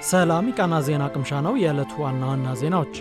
ሰላም ቃና ዜና ቅምሻ ነው። የዕለቱ ዋና ዜናዎች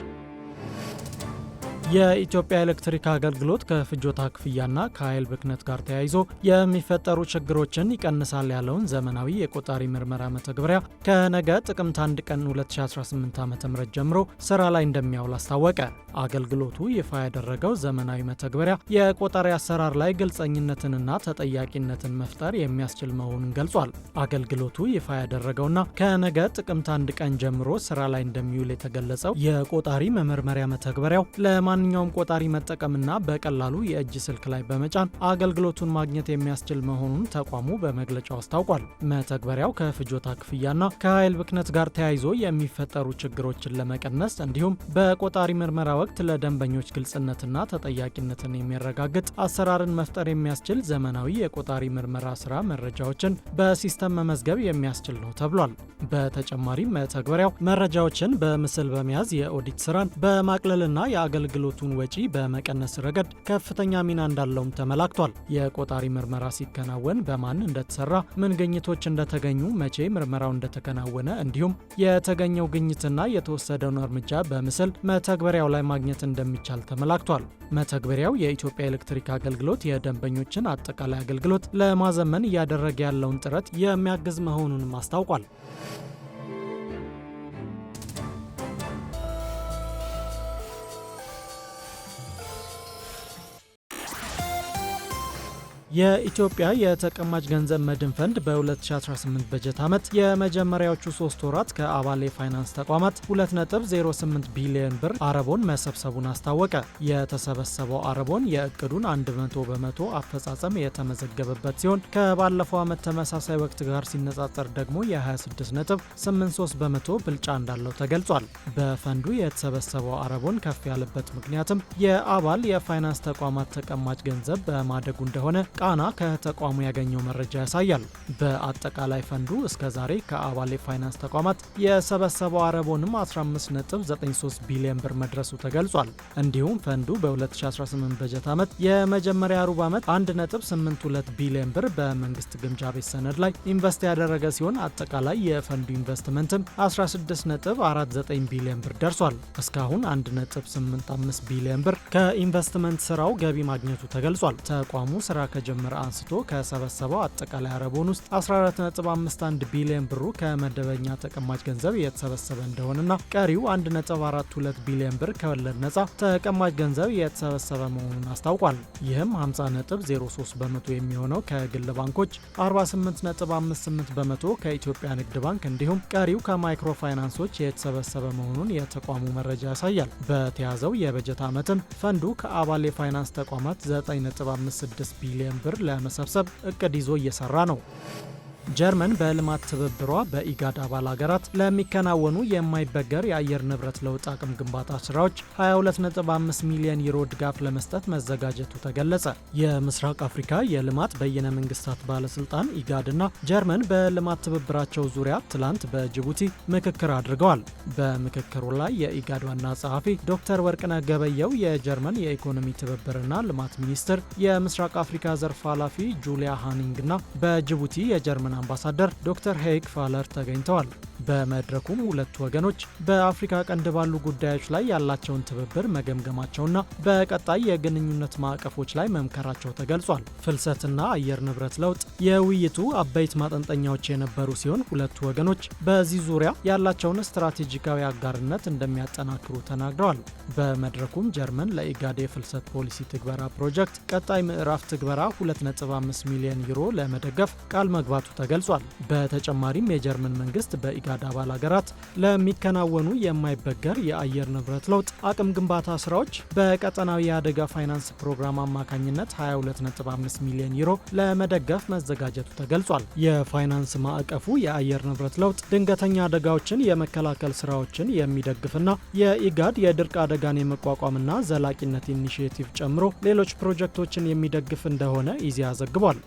የኢትዮጵያ ኤሌክትሪክ አገልግሎት ከፍጆታ ክፍያና ከኃይል ብክነት ጋር ተያይዞ የሚፈጠሩ ችግሮችን ይቀንሳል ያለውን ዘመናዊ የቆጣሪ ምርመራ መተግበሪያ ከነገ ጥቅምት 1 ቀን 2018 ዓ.ም ጀምሮ ስራ ላይ እንደሚያውል አስታወቀ። አገልግሎቱ ይፋ ያደረገው ዘመናዊ መተግበሪያ የቆጣሪ አሰራር ላይ ግልጸኝነትንና ተጠያቂነትን መፍጠር የሚያስችል መሆኑን ገልጿል። አገልግሎቱ ይፋ ያደረገውና ከነገ ጥቅምት 1 ቀን ጀምሮ ስራ ላይ እንደሚውል የተገለጸው የቆጣሪ መመርመሪያ መተግበሪያው ማንኛውም ቆጣሪ መጠቀምና በቀላሉ የእጅ ስልክ ላይ በመጫን አገልግሎቱን ማግኘት የሚያስችል መሆኑን ተቋሙ በመግለጫው አስታውቋል። መተግበሪያው ከፍጆታ ክፍያና ከኃይል ብክነት ጋር ተያይዞ የሚፈጠሩ ችግሮችን ለመቀነስ እንዲሁም በቆጣሪ ምርመራ ወቅት ለደንበኞች ግልጽነትና ተጠያቂነትን የሚያረጋግጥ አሰራርን መፍጠር የሚያስችል ዘመናዊ የቆጣሪ ምርመራ ስራ መረጃዎችን በሲስተም መመዝገብ የሚያስችል ነው ተብሏል። በተጨማሪም መተግበሪያው መረጃዎችን በምስል በመያዝ የኦዲት ስራን በማቅለልና የአገልግሎቱን ወጪ በመቀነስ ረገድ ከፍተኛ ሚና እንዳለውም ተመላክቷል። የቆጣሪ ምርመራ ሲከናወን በማን እንደተሰራ፣ ምን ግኝቶች እንደተገኙ፣ መቼ ምርመራው እንደተከናወነ እንዲሁም የተገኘው ግኝትና የተወሰደውን እርምጃ በምስል መተግበሪያው ላይ ማግኘት እንደሚቻል ተመላክቷል። መተግበሪያው የኢትዮጵያ ኤሌክትሪክ አገልግሎት የደንበኞችን አጠቃላይ አገልግሎት ለማዘመን እያደረገ ያለውን ጥረት የሚያግዝ መሆኑንም አስታውቋል። የኢትዮጵያ የተቀማጭ ገንዘብ መድን ፈንድ በ2018 በጀት ዓመት የመጀመሪያዎቹ 3 ወራት ከአባል የፋይናንስ ተቋማት 2.08 ቢሊዮን ብር አረቦን መሰብሰቡን አስታወቀ። የተሰበሰበው አረቦን የእቅዱን 100 በመቶ አፈጻጸም የተመዘገበበት ሲሆን ከባለፈው ዓመት ተመሳሳይ ወቅት ጋር ሲነጻጸር ደግሞ የ26.83 በመቶ ብልጫ እንዳለው ተገልጿል። በፈንዱ የተሰበሰበው አረቦን ከፍ ያለበት ምክንያትም የአባል የፋይናንስ ተቋማት ተቀማጭ ገንዘብ በማደጉ እንደሆነ ቃና ከተቋሙ ያገኘው መረጃ ያሳያል። በአጠቃላይ ፈንዱ እስከዛሬ ከአባል የፋይናንስ ተቋማት የሰበሰበው አረቦንም 15.93 ቢሊዮን ብር መድረሱ ተገልጿል። እንዲሁም ፈንዱ በ2018 በጀት ዓመት የመጀመሪያ ሩብ ዓመት 1.82 ቢሊዮን ብር በመንግስት ግምጃ ቤት ሰነድ ላይ ኢንቨስት ያደረገ ሲሆን አጠቃላይ የፈንዱ ኢንቨስትመንትም 16.49 ቢሊዮን ብር ደርሷል። እስካሁን 1.85 ቢሊዮን ብር ከኢንቨስትመንት ስራው ገቢ ማግኘቱ ተገልጿል። ተቋሙ ስራ ከጀመረ አንስቶ ከሰበሰበው አጠቃላይ አረቦን ውስጥ 14.51 ቢሊዮን ብሩ ከመደበኛ ተቀማጭ ገንዘብ የተሰበሰበ እንደሆነና ቀሪው 1.42 ቢሊዮን ብር ከወለድ ነጻ ተቀማጭ ገንዘብ የተሰበሰበ መሆኑን አስታውቋል። ይህም 50.03 በመቶ የሚሆነው ከግል ባንኮች፣ 48.58 በመቶ ከኢትዮጵያ ንግድ ባንክ እንዲሁም ቀሪው ከማይክሮ ፋይናንሶች የተሰበሰበ መሆኑን የተቋሙ መረጃ ያሳያል። በተያዘው የበጀት ዓመትም ፈንዱ ከአባል የፋይናንስ ተቋማት 9.56 ቢሊዮን ብር ለመሰብሰብ እቅድ ይዞ እየሰራ ነው። ጀርመን በልማት ትብብሯ በኢጋድ አባል ሀገራት ለሚከናወኑ የማይበገር የአየር ንብረት ለውጥ አቅም ግንባታ ስራዎች 22.5 ሚሊዮን ዩሮ ድጋፍ ለመስጠት መዘጋጀቱ ተገለጸ። የምስራቅ አፍሪካ የልማት በይነ መንግስታት ባለስልጣን ኢጋድና ጀርመን በልማት ትብብራቸው ዙሪያ ትላንት በጅቡቲ ምክክር አድርገዋል። በምክክሩ ላይ የኢጋድ ዋና ጸሐፊ ዶክተር ወርቅነህ ገበየው፣ የጀርመን የኢኮኖሚ ትብብርና ልማት ሚኒስትር የምስራቅ አፍሪካ ዘርፍ ኃላፊ ጁሊያ ሃኒንግና በጅቡቲ የጀርመን አምባሳደር ዶክተር ሄይክ ፋለር ተገኝተዋል። በመድረኩም ሁለቱ ወገኖች በአፍሪካ ቀንድ ባሉ ጉዳዮች ላይ ያላቸውን ትብብር መገምገማቸውና በቀጣይ የግንኙነት ማዕቀፎች ላይ መምከራቸው ተገልጿል። ፍልሰትና አየር ንብረት ለውጥ የውይይቱ አበይት ማጠንጠኛዎች የነበሩ ሲሆን ሁለቱ ወገኖች በዚህ ዙሪያ ያላቸውን ስትራቴጂካዊ አጋርነት እንደሚያጠናክሩ ተናግረዋል። በመድረኩም ጀርመን ለኢጋድ የፍልሰት ፖሊሲ ትግበራ ፕሮጀክት ቀጣይ ምዕራፍ ትግበራ 2.5 ሚሊዮን ዩሮ ለመደገፍ ቃል መግባቱ ተገልጿል። በተጨማሪም የጀርመን መንግስት በኢጋድ አባል ሀገራት ለሚከናወኑ የማይበገር የአየር ንብረት ለውጥ አቅም ግንባታ ስራዎች በቀጠናዊ የአደጋ ፋይናንስ ፕሮግራም አማካኝነት 22.5 ሚሊዮን ዩሮ ለመደገፍ መዘጋጀቱ ተገልጿል። የፋይናንስ ማዕቀፉ የአየር ንብረት ለውጥ ድንገተኛ አደጋዎችን የመከላከል ስራዎችን የሚደግፍና የኢጋድ የድርቅ አደጋን የመቋቋምና ዘላቂነት ኢኒሺዬቲቭ ጨምሮ ሌሎች ፕሮጀክቶችን የሚደግፍ እንደሆነ ኢዜአ ዘግቧል።